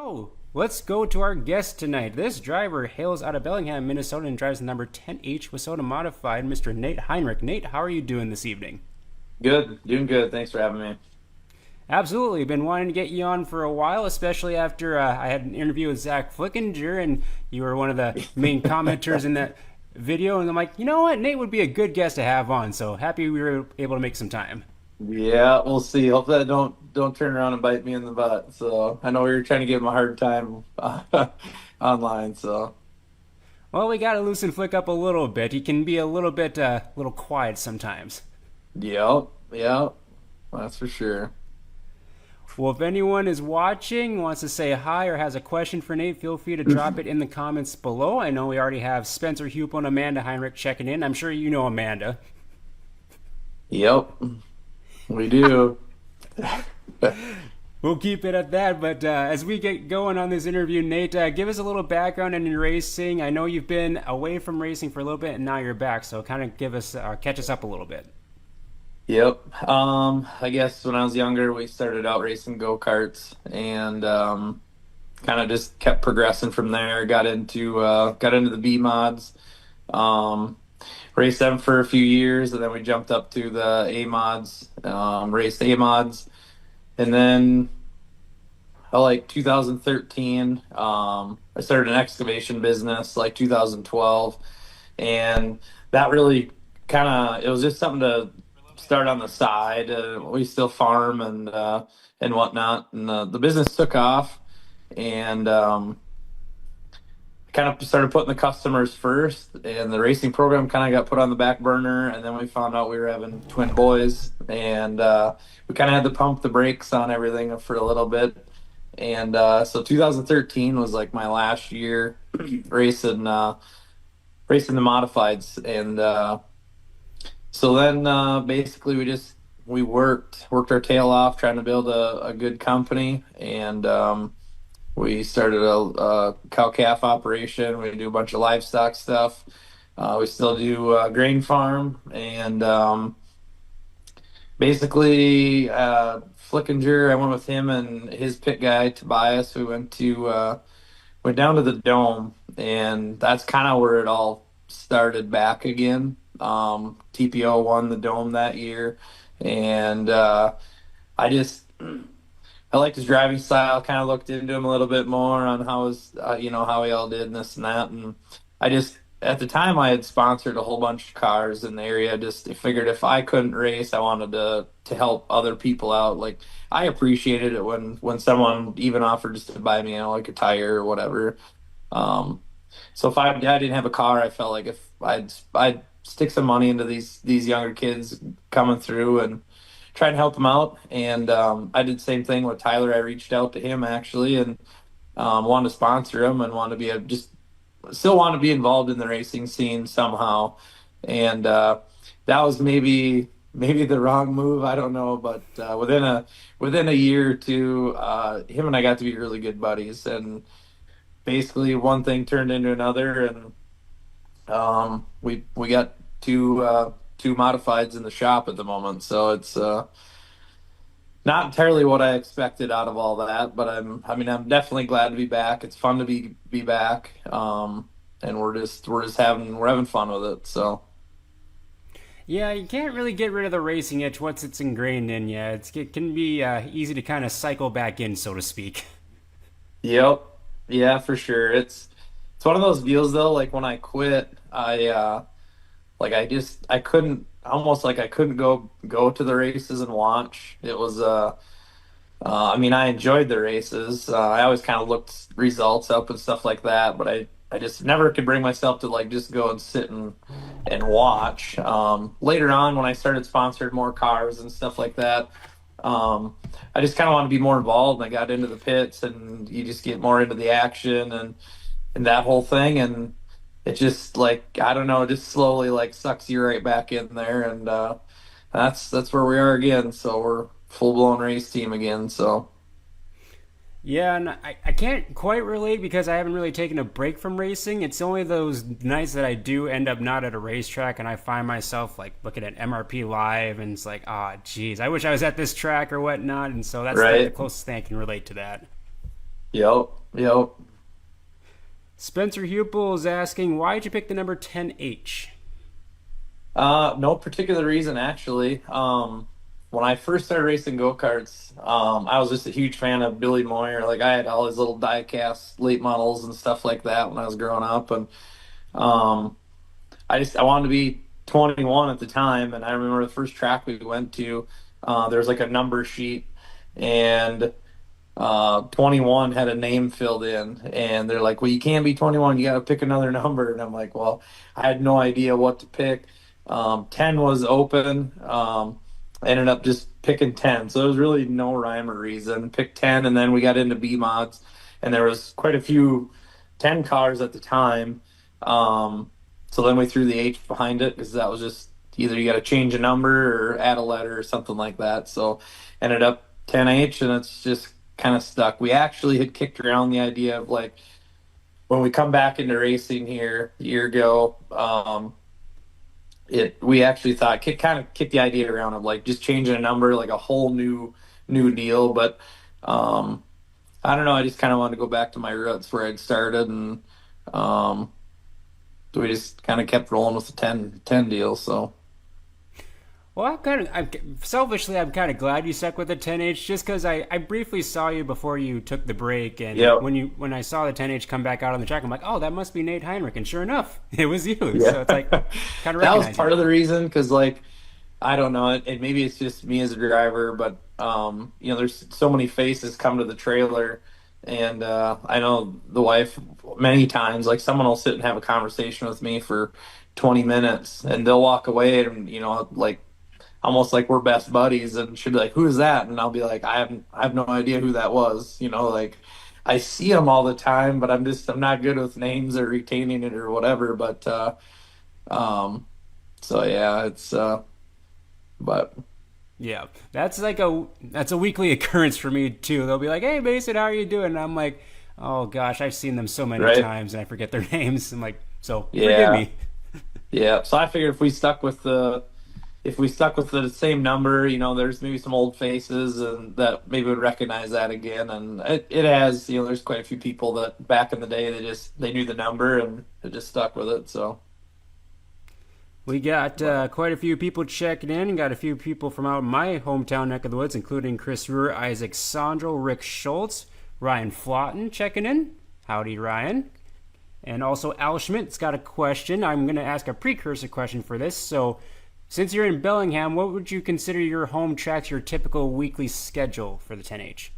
So, let's go to our guest tonight. This driver hails out of Bellingham, Minnesota, and drives the number 10H Wasota Modified, Mr. Nate Heinrich. Nate, how are you doing this evening? Good, doing good. Thanks for having me. Absolutely. Been wanting to get you on for a while, especially after I had an interview with Zach Flickinger, and you were one of the main commenters in that video. And I'm like, you know what? Nate would be a good guest to have on, so happy we were able to make some time. Yeah, we'll see. Hopefully, that don't turn around and bite me in the butt. So I know we were trying to give him a hard time online. So Well, we got to loosen Flick up a little bit. He can be a little quiet sometimes. yep, yep, that's for sure. Well, if anyone is watching, wants to say hi, or has a question for Nate, feel free to drop it in the comments below. I know we already have Spencer Hupel and Amanda Heinrich checking in. I'm sure you know Amanda. Yep, we do. We'll keep it at that. But as we get going on this interview, Nate, give us a little background on your racing. I know you've been away from racing for a little bit, and now you're back. So kind of catch us up a little bit. Yep. I guess when I was younger, we started out racing go-karts and kind of just kept progressing from there. Got into the B mods. Um, Raced them for a few years, and then we jumped up to the A mods. Raced A mods, and then like 2013, I started an excavation business like 2012, and that really kind of it was just something to start on the side. We still farm and whatnot, and the business took off, and kind of started putting the customers first, and the racing program kind of got put on the back burner. And then we found out we were having twin boys, and we kind of had to pump the brakes on everything for a little bit. And so 2013 was like my last year racing racing the modifieds. And so then basically we worked our tail off trying to build a good company. And we started a cow calf operation. We do a bunch of livestock stuff. We still do grain farm. And basically, Flickinger, I went with him and his pit guy Tobias. We went down to the dome, and that's kind of where it all started back again. TPO won the dome that year, and I liked his driving style. Kind of looked into him a little bit more on how he all did and this and that. And I just at the time I had sponsored a whole bunch of cars in the area. Just figured if I couldn't race, I wanted to help other people out. Like I appreciated it when someone even offered just to buy me, like a tire or whatever. Um, so if I didn't have a car, I felt like if I'd stick some money into these younger kids coming through and try and help them out. And I did the same thing with Tyler. I reached out to him actually and wanted to sponsor him and wanted to be just still want to be involved in the racing scene somehow. And that was maybe the wrong move. I don't know, but within a year or two, him and I got to be really good buddies. And basically, one thing turned into another, and we got two modifieds in the shop at the moment. So it's not entirely what I expected out of all that, but I'm definitely glad to be back. It's fun to be back, and we're having fun with it. So Yeah, you can't really get rid of the racing itch once it's ingrained in you. It can be easy to kind of cycle back in, so to speak. yep, yeah, for sure. It's one of those deals though. Like when I quit, I couldn't almost like I couldn't go to the races and watch. It was I mean, I enjoyed the races. I always kind of looked results up and stuff like that, but I just never could bring myself to like just go and sit and watch. Later on, when I started sponsored more cars and stuff like that, I just kind of wanted to be more involved. And I got into the pits, and you just get more into the action and that whole thing, and it just like I don't know, it just slowly like sucks you right back in there, and that's where we are again. So we're full blown race team again. So Yeah, and I can't quite relate because I haven't really taken a break from racing. It's only those nights that I do end up not at a racetrack and I find myself like looking at MRP live and it's like, geez, I wish I was at this track or whatnot. And so that's like the right. closest thing I can relate to that. Yep. Yep. Spencer Hupel is asking, why did you pick the number 10H? No particular reason actually. When I first started racing go-karts, I was just a huge fan of Billy Moyer. Like I had all his little die-cast late models and stuff like that when I was growing up, and um, I wanted to be 21 at the time, and I remember the first track we went to, there was like a number sheet, and 21 had a name filled in, and they're like, well, you can't be 21, you got to pick another number. And I'm like, well, I had no idea what to pick. 10 was open. I ended up just picking 10. So there was really no rhyme or reason. Picked 10, and then we got into B mods, and there was quite a few 10 cars at the time. Um, so then we threw the H behind it because that was just either you got to change a number or add a letter or something like that. So ended up 10H, and it's just kind of stuck. We actually had kicked around the idea of like when we come back into racing here a year ago, it we actually thought kind of kicked the idea around of like just changing a number, like a whole new deal. But um, I don't know. I just kind of wanted to go back to my roots where I'd started, and um, so we just kind of kept rolling with the 10 deal. So Well, selfishly, I'm kind of glad you stuck with the 10H just because I briefly saw you before you took the break. And yeah, when I saw the 10H come back out on the track, I'm like, oh, that must be Nate Heinrich. And sure enough, it was you. yeah. So it's like, kind of That was recognize you. part of the reason because like I don't know. It maybe it's just me as a driver, but there's so many faces come to the trailer, and I know the wife many times. Like someone will sit and have a conversation with me for 20 minutes, and they'll walk away, and like almost like we're best buddies, and she'll be like, "Who is that?" And I'll be like, I have no idea who that was." Like I see them all the time, but I'm not good with names or retaining it or whatever. But um, so yeah, it's but. Yeah, that's a weekly occurrence for me too. They'll be like, "Hey, Mason, how are you doing?" And I'm like, "Oh gosh, I've seen them so many Right. times, and I forget their names." I'm like, "So forgive Yeah. me." Yeah. So I figured if we stuck with the same number, there's maybe some old faces and that maybe would recognize that again. And it has, there's quite a few people that back in the day they knew the number and they just stuck with it. So We got but quite a few people checking in. Got a few people from out in my hometown neck of the woods, including Chris Ruhr, Isaac Sandro, Rick Schultz, Ryan Flotten checking in. Howdy, Ryan. And also Al Schmidt's got a question. I'm going to ask a precursor question for this. So, since you're in Bellingham, what would you consider your home tracks, your typical weekly schedule for the 10H?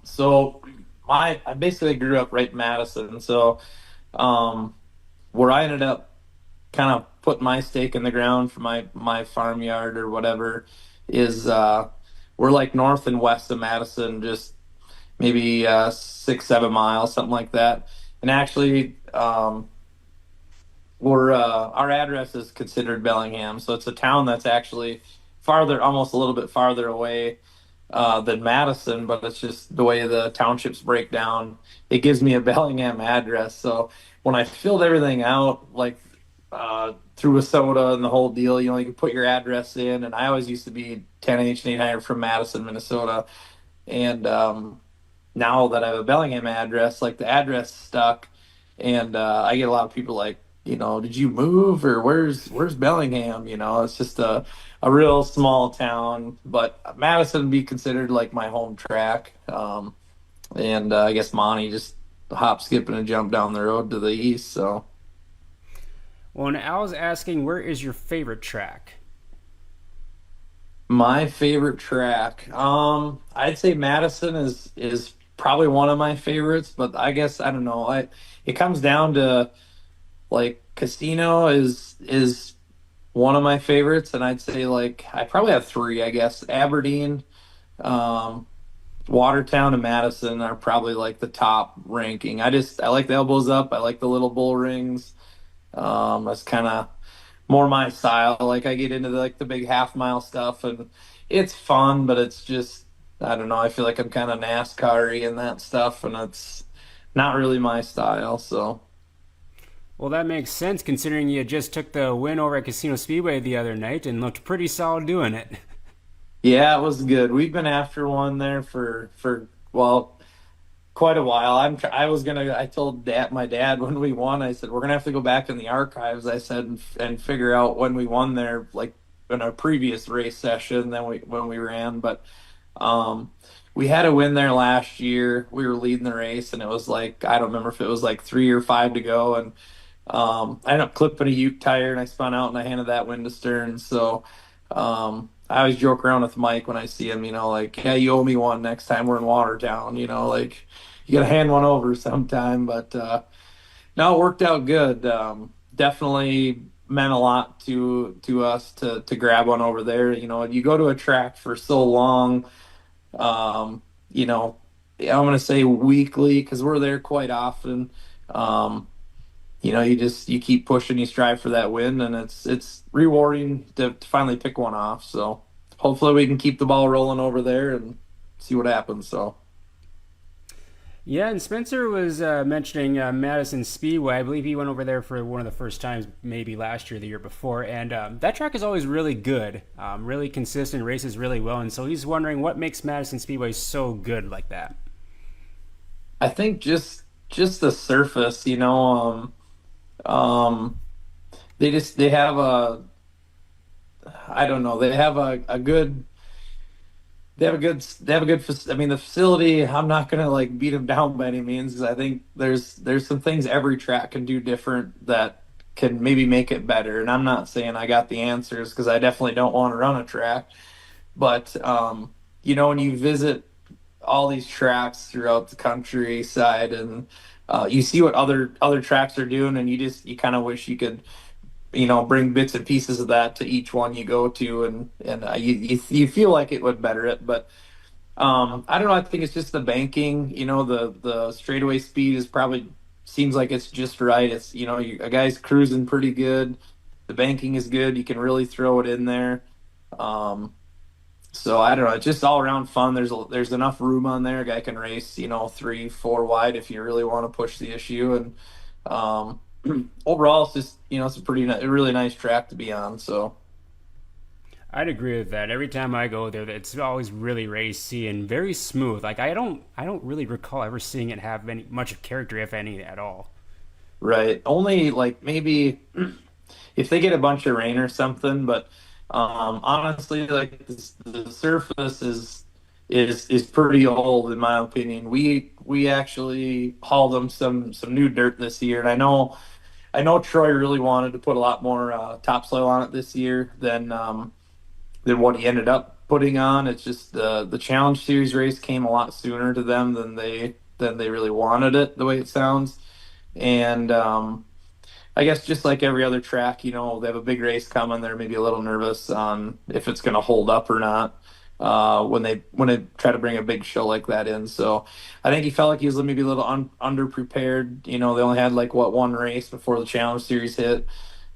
so I basically grew up right in Madison. So um where I ended up kind of put my stake in the ground for my farmyard or whatever is we're like north and west of Madison, just maybe 6 7 miles, something like that. And actually, we're our address is considered Bellingham, so it's a town that's actually farther, almost a little bit farther away than Madison, but it's just the way the townships break down. It gives me a Bellingham address. So when I filled everything out, like through a soda and the whole deal, you can put your address in. And I always used to be 10H and 800 from Madison, Minnesota. And now that I have a Bellingham address, like the address stuck. And I get a lot of people like, did you move or where's Bellingham? It's just a real small town, but Madison would be considered like my home track. And I guess Monty just hop, skip, and a jump down the road to the east. So Well, and Al's asking, where is your favorite track? my favorite track, I'd say Madison is probably one of my favorites, but I guess I don't know. It comes down to like Casino is one of my favorites, and I'd say like I probably have three. I guess Aberdeen, um, Watertown, and Madison are probably like the top ranking. I like the elbows up. I like the little bull rings. That's kind of more my style. Like I get into like the big half mile stuff, and it's fun, but it's just I don't know. I feel like I'm kind of NASCAR-y and that stuff, and it's not really my style. So. Well, that makes sense considering you just took the win over at Casino Speedway the other night and looked pretty solid doing it. Yeah, it was good. We've been after one there for well, quite a while. I told my dad when we won, I said we're gonna have to go back in the archives. I said and figure out when we won there, like in a previous race session than when we ran. But um, we had a win there last year. We were leading the race, and it was like I don't remember if it was like 3 or 5 to go, and I ended up clipping a Ute tire, and I spun out and I handed that win to Stern. So I always joke around with Mike when I see him, like, yeah, you owe me one next time we're in Watertown, like you got to hand one over sometime. But no, it worked out good. Definitely meant a lot to us to grab one over there. You go to a track for so long, um, you know, I'm going to say weekly because we're there quite often. Um, you keep pushing, you strive for that win, and it's rewarding to finally pick one off. So hopefully we can keep the ball rolling over there and see what happens. So Yeah, and Spencer was mentioning Madison Speedway. I believe he went over there for one of the first times, maybe last year, the year before, and that track is always really good, really consistent, races really well, and so he's wondering what makes Madison Speedway so good like that. I think just the surface, um, they have a I don't know, they have a good I mean the facility, I'm not gonna like beat them down by any means because I think there's some things every track can do different that can maybe make it better. And I'm not saying I got the answers because I definitely don't want to run a track. But when you visit all these tracks throughout the countryside and you see what other tracks are doing, and you kind of wish you could bring bits and pieces of that to each one you go to, and you feel like it would better it. But I don't know. I think it's just the banking. The straightaway speed is probably seems like it's just right. It's a guy's cruising pretty good. The banking is good. You can really throw it in there. Um, so I don't know. It's just all around fun. There's enough room on there. A guy can race, 3, 4 wide if you really want to push the issue. And um, overall, it's just it's a really nice track to be on. So I'd agree with that. Every time I go there, it's always really racy and very smooth. Like I don't really recall ever seeing it have any much of character, if any, at all. right, only like maybe if they get a bunch of rain or something. But honestly, like the surface is pretty old in my opinion. We actually hauled them some new dirt this year, and I know Troy really wanted to put a lot more topsoil on it this year than what he ended up putting on. It's just the Challenge Series race came a lot sooner to them than they really wanted it, the way it sounds. And I guess just like every other track, they have a big race coming. They're maybe a little nervous on if it's going to hold up or not when they try to bring a big show like that in. So I think he felt like he was maybe a little underprepared. They only had like one race before the Challenge Series hit.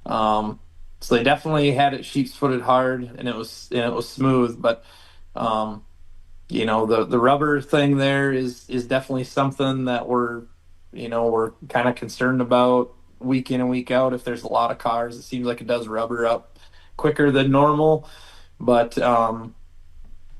So they definitely had it sheep's footed hard, and it was smooth. But um, the rubber thing there is definitely something that we're kind of concerned about week in and week out. If there's a lot of cars, it seems like it does rubber up quicker than normal. But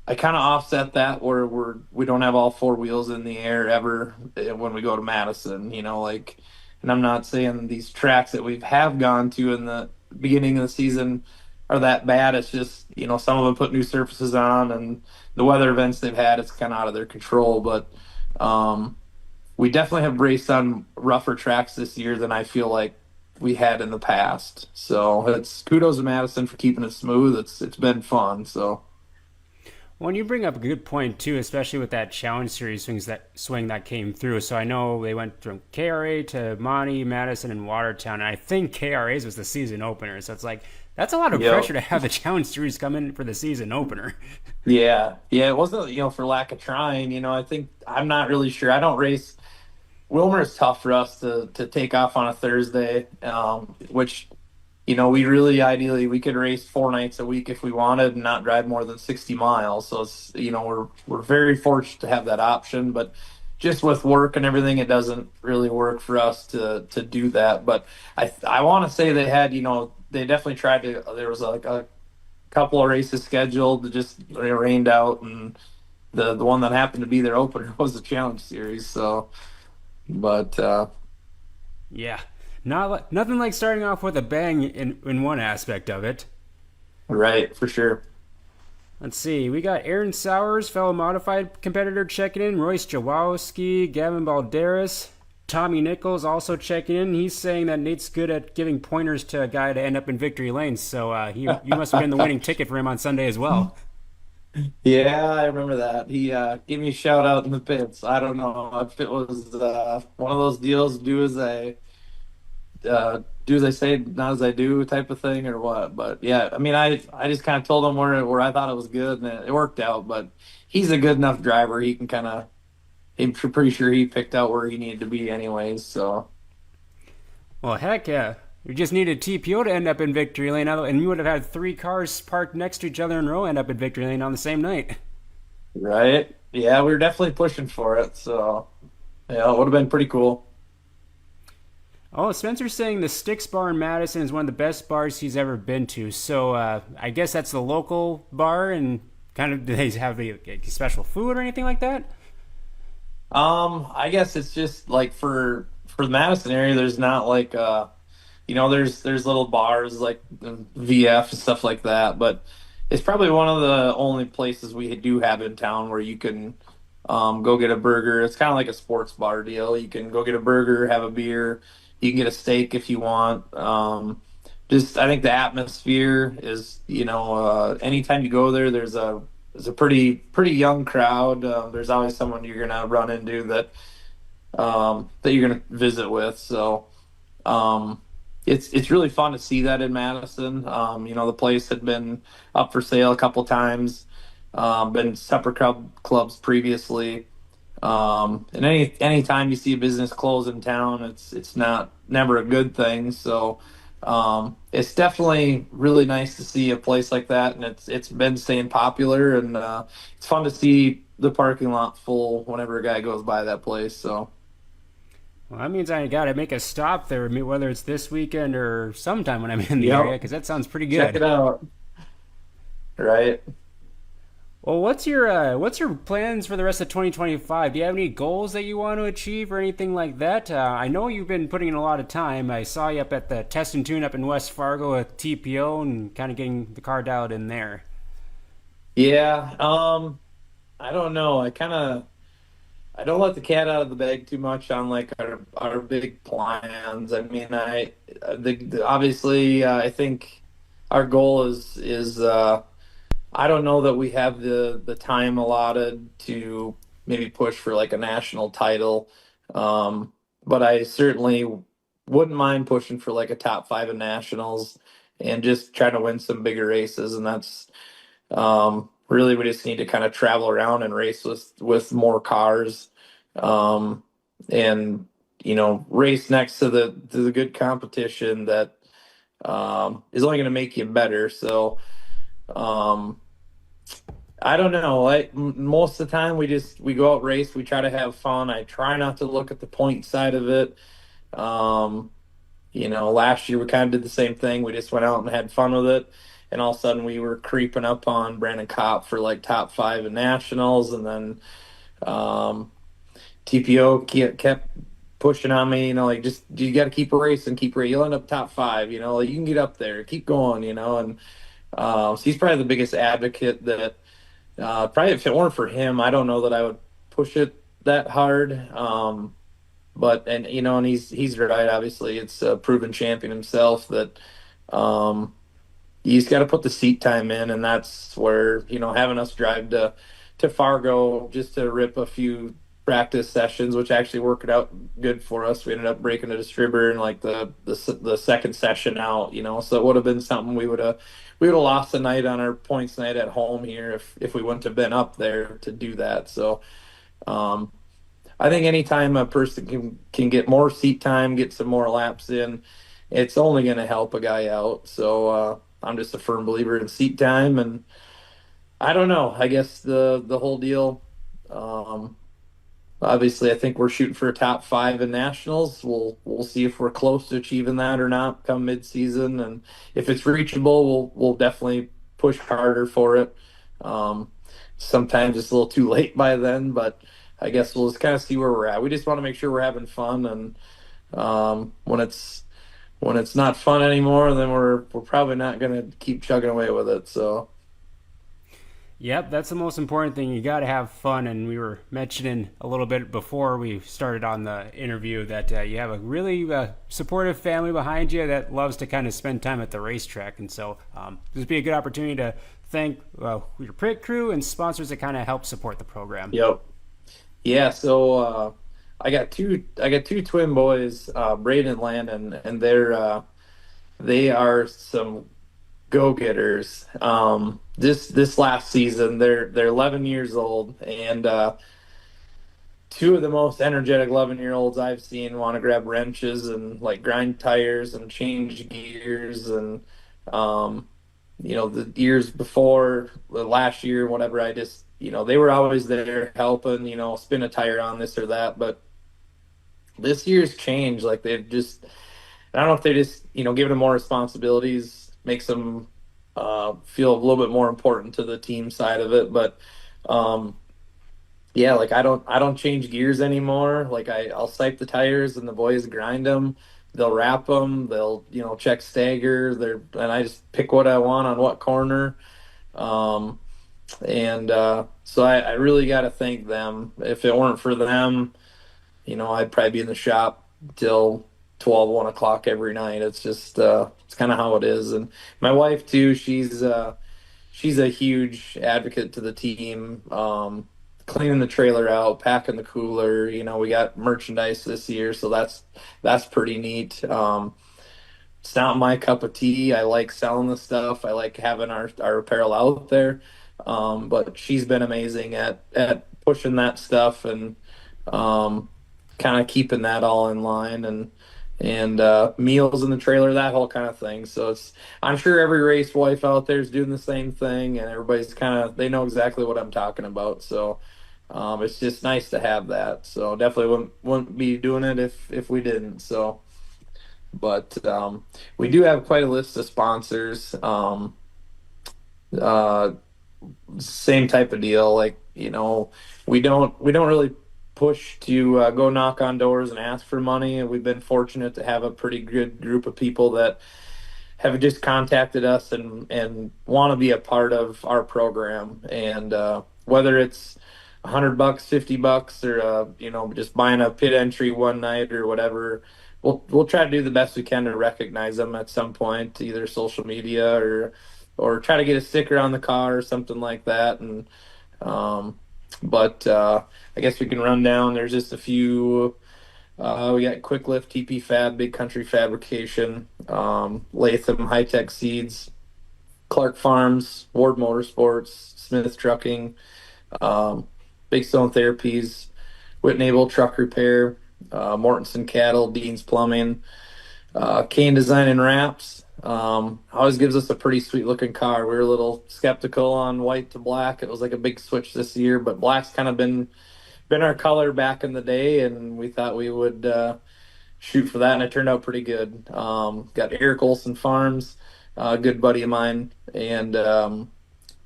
I kind of offset that where we don't have all four wheels in the air ever when we go to Madison. And I'm not saying these tracks that we have gone to in the beginning of the season are that bad. It's just some of them put new surfaces on, and the weather events they've had, it's kind of out of their control. But we definitely have raced on rougher tracks this year than I feel like we had in the past. So it's kudos to Madison for keeping it smooth. It's been fun. So. When you bring up a good point too, especially with that Challenge Series swing that came through. So I know they went from KRA to Monty, Madison, and Watertown, and I think KRA's was the season opener. So it's like that's a lot of Yep. pressure to have the Challenge Series come in for the season opener. Yeah, yeah, it wasn't, for lack of trying. I think I'm not really sure. I don't race. Wilmer is tough for us to take off on a Thursday, which we really ideally we could race 4 nights a week if we wanted and not drive more than 60 miles. So it's we're very fortunate to have that option, but just with work and everything, it doesn't really work for us to do that. But I want to say they had they definitely tried to. There was like a couple of races scheduled that just rained out, and the one that happened to be their opener was the Challenge Series. So, but Yeah, nothing like starting off with a bang in one aspect of it. right, for sure. Let's see. We got Aaron Sowers, fellow modified competitor, checking in. Royce Jawowski, Gavin Balderas, Tommy Nichols also checking in. He's saying that Nate's good at giving pointers to a guy to end up in victory lanes. So you must have been the winning ticket for him on Sunday as well. Yeah, I remember that. He gave me a shout out in the pits. I don't know if it was one of those deals, do as I say, not as I do type of thing, or what. But yeah, I mean, I just kind of told him where I thought it was good, and it worked out. But he's a good enough driver. He can kind of. I'm pretty sure he picked out where he needed to be, anyways. So Well, heck yeah. You just needed TPO to end up in victory lane, and you would have had three cars parked next to each other in a row end up in victory lane on the same night. right, yeah, we were definitely pushing for it. So yeah, it would have been pretty cool. Oh, Spencer's saying the Sticks Bar in Madison is one of the best bars he's ever been to. So I guess that's the local bar, and kind of do they have a special food or anything like that? I guess it's just like for the Madison area, there's not like there's little bars like VF and stuff like that, but it's probably one of the only places we do have in town where you can go get a burger. It's kind of like a sports bar deal. You can go get a burger, have a beer, you can get a steak if you want. Just I think the atmosphere is, anytime you go there, there's a pretty young crowd. There's always someone you're gonna run into that you're gonna visit with. So um, it's really fun to see that in Madison. The place had been up for sale a couple times, been separate clubs previously. And any time you see a business close in town, it's not never a good thing. So it's definitely really nice to see a place like that, and it's been staying popular, and it's fun to see the parking lot full whenever a guy goes by that place. So Well, that means I got to make a stop there, whether it's this weekend or sometime when I'm in the area, yep, because that sounds pretty check good. it out. Right. Well, what's your plans for the rest of 2025? Do you have any goals that you want to achieve or anything like that? I know you've been putting in a lot of time. I saw you up at the test and tune up in West Fargo with TPO and kind of getting the car dialed in there. Yeah. I don't know. I don't let the cat out of the bag too much on like our big plans. I mean, obviously I think our goal is I don't know that we have the time allotted to maybe push for like a national title. But I certainly wouldn't mind pushing for like a top five in nationals and just trying to win some bigger races. And that's really, we just need to kind of travel around and race with more cars, um, and race next to the good competition that is only going to make you better. So um, I don't know. Most of the time we go out race. We try to have fun. I try not to look at the point side of it. Um, last year we kind of did the same thing. We just went out and had fun with it. And all of a sudden we were creeping up on Brandon Kopp for like top five in nationals. And then um, TPO kept pushing on me, like just you got to keep racing, keep racing. You'll end up top five, like you can get up there, keep going, And so he's probably the biggest advocate that probably if it weren't for him, I don't know that I would push it that hard. But and he's right. Obviously, it's a proven champion himself that um, he's got to put the seat time in, and that's where having us drive to Fargo just to rip a few practice sessions, which actually worked out good for us. We ended up breaking a distributor in like the second session out, so it would have been something we would have lost the night on our points night at home here if we wouldn't have been up there to do that. So um, I think anytime a person can get more seat time, get some more laps in, it's only going to help a guy out. So I'm just a firm believer in seat time, and I don't know. I guess the whole deal. Um, Obviously, I think we're shooting for a top five in nationals. We'll see if we're close to achieving that or not come mid-season, and if it's reachable, we'll definitely push harder for it. Um, sometimes it's a little too late by then, but I guess we'll just kind of see where we're at. We just want to make sure we're having fun, and when it's not fun anymore, then we're probably not going to keep chugging away with it. So Yep, that's the most important thing. You got to have fun. And we were mentioning a little bit before we started on the interview that you have a really supportive family behind you that loves to kind of spend time at the racetrack. And so this would be a good opportunity to thank your pit crew and sponsors that kind of help support the program. yep, yeah. So I got two twin boys, Braden and Landon, and they are some go getters. This last season, they're 11 years old, and two of the most energetic 11-year-olds I've seen want to grab wrenches and like grind tires and change gears and um, the years before the last year, whatever. I just they were always there helping, spin a tire on this or that, but this year's changed. Like they've just I don't know if they just, giving them more responsibilities makes them feel a little bit more important to the team side of it. But um, yeah, like I don't change gears anymore. Like I'll sipe the tires and the boys grind them. They'll wrap them. They'll check stagger. And I just pick what I want on what corner. Um, and so I really got to thank them. If it weren't for them, I'd probably be in the shop till 12, 1 o'clock every night. It's just, it's kind of how it is. And my wife too, she's a huge advocate to the team. Cleaning the trailer out, packing the cooler. We got merchandise this year, so that's pretty neat. It's not my cup of tea. I like selling the stuff. I like having our apparel out there. But she's been amazing at pushing that stuff and um, kind of keeping that all in line and meals in the trailer, that whole kind of thing. So I'm sure every race wife out there is doing the same thing, and everybody's they know exactly what I'm talking about. So it's just nice to have that. So definitely wouldn't be doing it if we didn't. So, but we do have quite a list of sponsors. Uh, Same type of deal. Like we don't really push to go knock on doors and ask for money. And we've been fortunate to have a pretty good group of people that have just contacted us and want to be a part of our program. And whether it's $100, $50, or just buying a pit entry one night or whatever, we'll try to do the best we can to recognize them at some point, either social media or try to get a sticker on the car or something like that. And but I guess we can run down. There's just a few. We got Quick Lift, TP Fab, Big Country Fabrication, Latham High Tech Seeds, Clark Farms, Ward Motorsports, Smith Trucking, um, Big Stone Therapies, Whitnable Truck Repair, Mortensen Cattle, Dean's Plumbing, Kane Design and Wraps. Always gives us a pretty sweet looking car. We were a little skeptical on white to black. It was like a big switch this year, but black's kind of been our color back in the day, and we thought we would shoot for that, and it turned out pretty good. Got Eric Olson Farms, a good buddy of mine, and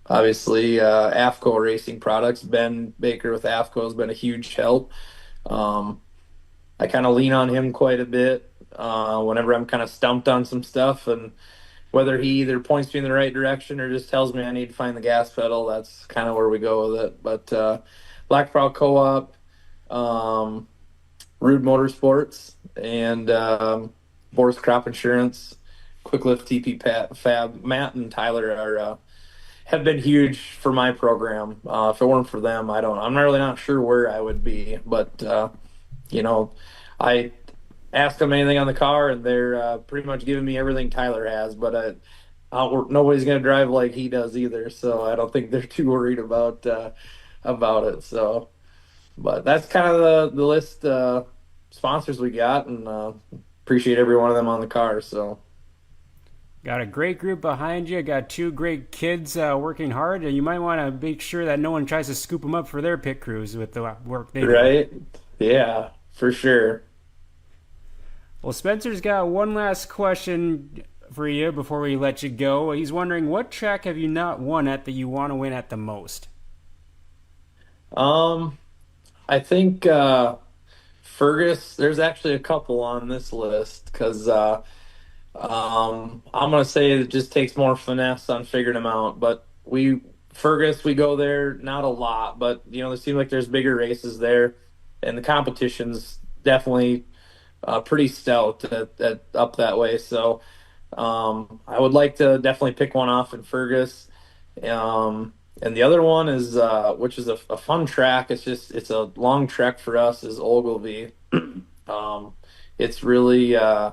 obviously AFCO Racing Products. Ben Baker with AFCO has been a huge help. Um, I kind of lean on him quite a bit whenever I'm kind of stumped on some stuff, and whether he either points me in the right direction or just tells me I need to find the gas pedal, that's kind of where we go with it. But Black Frog Co-op, um, Rude Motorsports, and Boris Crop Insurance, Quick Lift TP Fab. Matt and Tyler are have been huge for my program. If it weren't for them, I'm really not sure where I would be. But you know, I ask them anything on the car, and they're pretty much giving me everything Tyler has. But nobody's gonna drive like he does either, so I don't think they're too worried about it. So, but that's kind of the list sponsors we got, and appreciate every one of them on the car. So Got a great group behind you. Got two great kids working hard. And you might want to make sure that no one tries to scoop them up for their pit crews with the work they do. right, yeah, for sure. Well, Spencer's got one last question for you before we let you go. He's wondering what track have you not won at that you want to win at the most? Um, I think Fergus. There's actually a couple on this list because I'm gonna say it just takes more finesse on figuring them out. But Fergus, we go there not a lot, but there seems like there's bigger races there, and the competition's definitely pretty stout up that way. So I would like to definitely pick one off in Fergus. And the other one is which is a fun track. It's a long trek for us is Ogilvy. It's really I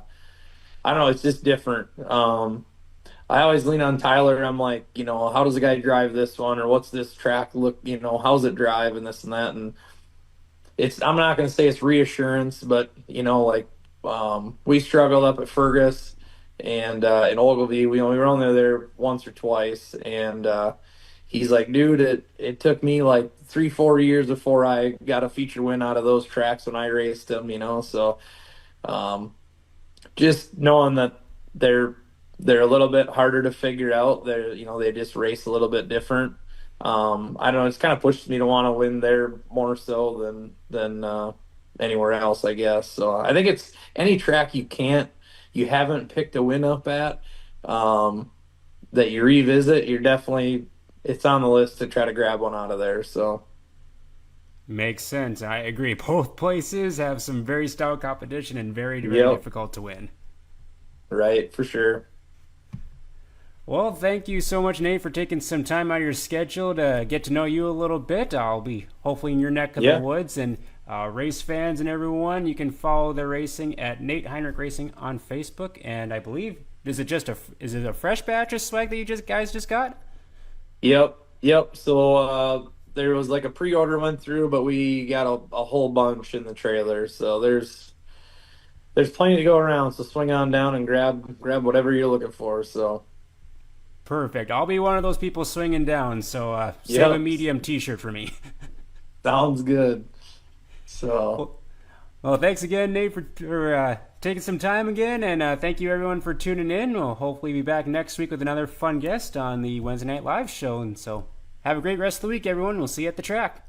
don't know, it's just different. I always lean on Tyler. I'm like, how does a guy drive this one, or what's this track look? How's it drive, and this and that. And I'm not going to say it's reassurance, but like we struggled up at Fergus and in Ogilvy. We were only there once or twice, and he's like, dude, it took me like 3-4 years before I got a feature win out of those tracks when I raced them. So. Um, just knowing that they're they're a little bit harder to figure out. They just race a little bit different. I don't know. It's kind of pushed me to want to win there more so than anywhere else, I guess. So I think it's any track you haven't picked a win up at that you revisit. It's on the list to try to grab one out of there. So Makes sense. I agree. Both places have some very stout competition and very, very yep, difficult to win. right for sure. Well, thank you so much, Nate, for taking some time out of your schedule to get to know you a little bit. I'll be hopefully in your neck of the Yeah, woods. And race fans and everyone, you can follow the racing at Nate Heinrich Racing on Facebook. And I believe is it a fresh batch of swag that you guys just got? yep, yep. So there was like a pre-order went through, but we got a whole bunch in the trailer. So there's plenty to go around. So swing on down and grab whatever you're looking for. So Perfect. I'll be one of those people swinging down. So save a yep, medium T-shirt for me. sounds good. So well, well, thanks again, Nate, for taking some time again, and thank you everyone for tuning in. We'll hopefully be back next week with another fun guest on the Wednesday Night Live show. And so, have a great rest of the week, everyone. We'll see you at the track.